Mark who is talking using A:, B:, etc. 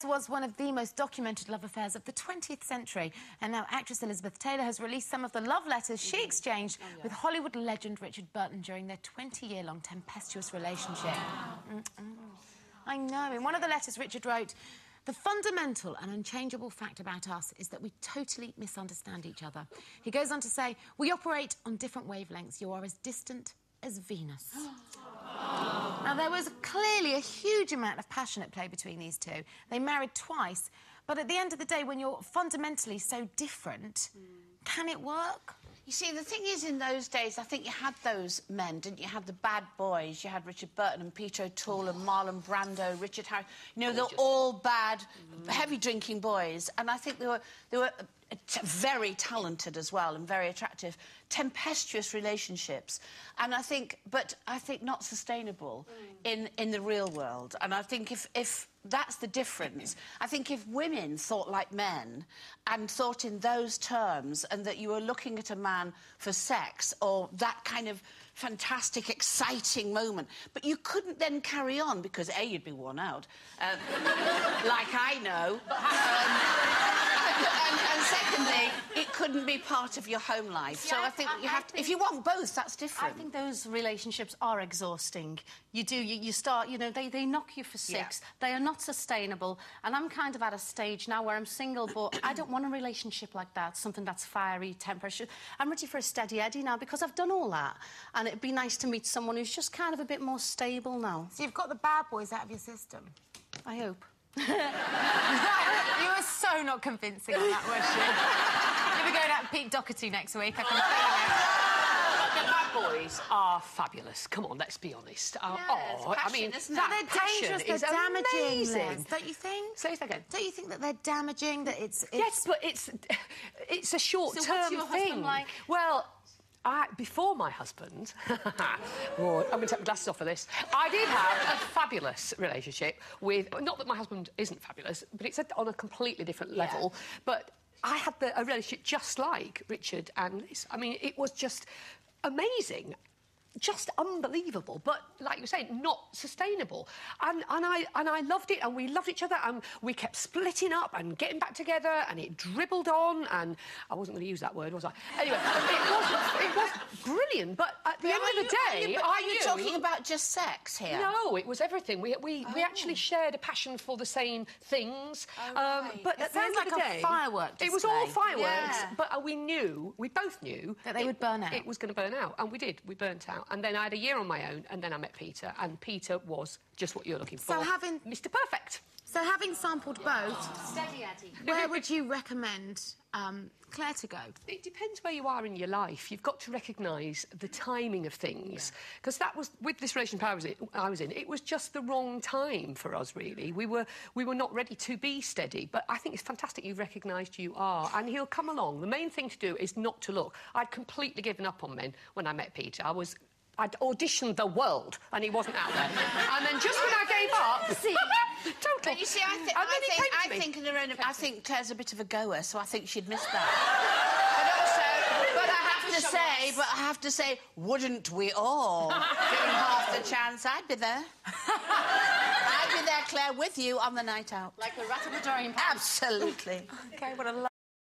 A: Was one of the most documented love affairs of the 20th century, and now actress Elizabeth Taylor has released some of the love letters she exchanged with Hollywood legend Richard Burton during their 20-year-long tempestuous relationship. I know. In one of the letters, Richard wrote, "The fundamental and unchangeable fact about us is that we totally misunderstand each other." He goes on to say, "We operate on different wavelengths. You are as distant as Venus." Now, there was clearly a huge amount of passion at play between these two. They married twice, but at the end of the day, when you're fundamentally so different, can it work?
B: You see, the thing is, in those days, I think you had those men, didn't you? You had the bad boys. You had Richard Burton and Peter O'Toole and Marlon Brando, Richard Harris. You know, they're all bad, heavy-drinking boys. And I think they were very talented as well and very attractive. Tempestuous relationships. And I think not sustainable in the real world. And I think if that's the difference. I think if women thought like men and thought in those terms and that you were looking at a man for sex or that kind of fantastic, exciting moment, but you couldn't then carry on because, A, you'd be worn out, like I know, and secondly, it couldn't be part of your home life. So I think you have to... If you want both, that's different.
C: I think those relationships are exhausting. You start, you know, they knock you for six. Yeah. They are not sustainable. And I'm kind of at a stage now where I'm single, but I don't want a relationship like that, something that's fiery, temperatured. I'm ready for a steady Eddie now because I've done all that. And it'd be nice to meet someone who's just kind of a bit more stable now.
A: So you've got the bad boys out of your system?
C: I hope.
A: You were so not convincing on that, was you? You'll be going out with Pete Doherty next week, I can
D: The bad boys are fabulous. Come on, let's be honest.
B: I mean,
A: they're dangerous, they're damaging, Liz, don't you think?
D: Say that again.
A: Don't you think that they're damaging, that it's...
D: Yes, but it's a short-term thing.
C: So what's your husband like?
D: Well... before my husband, I'm going to take my glasses off for this, I did have a fabulous relationship with... Not that my husband isn't fabulous, but it's on a completely different level. But I had a relationship just like Richard and Liz. I mean, it was just amazing. Just unbelievable, but like you were saying, not sustainable. And I loved it, and we loved each other, and we kept splitting up and getting back together, and it dribbled on, and I wasn't going to use that word, was I? Anyway, it was brilliant, but at the end of the day,
B: are you talking about just sex here?
D: No, it was everything. We actually shared a passion for the same things. But at the end of the day,
A: firework display.
D: It was all fireworks, but we both knew
A: that they would burn out.
D: It was going to burn out, and we did. We burnt out. And then I had a year on my own, and then I met Peter, and Peter was just what you're looking for.
A: So having...
D: Mr. Perfect.
A: So having sampled both...
C: Steady Eddie.
A: Where would you recommend Claire to go?
D: It depends where you are in your life. You've got to recognise the timing of things. Because that was... With this relationship I was in, it was just the wrong time for us, really. We were not ready to be steady. But I think it's fantastic you've recognised you are. And he'll come along. The main thing to do is not to look. I'd completely given up on men when I met Peter. I'd auditioned the world, and he wasn't out there. And then just when I gave up... Total.
B: But you see, I think Claire's a bit of a goer, so I think she'd missed that. But I have to say, wouldn't we all? Given half the chance, I'd be there. I'd be there, Claire, with you on the night out.
C: Like a rat of a drawing.
B: Absolutely.
A: OK, what a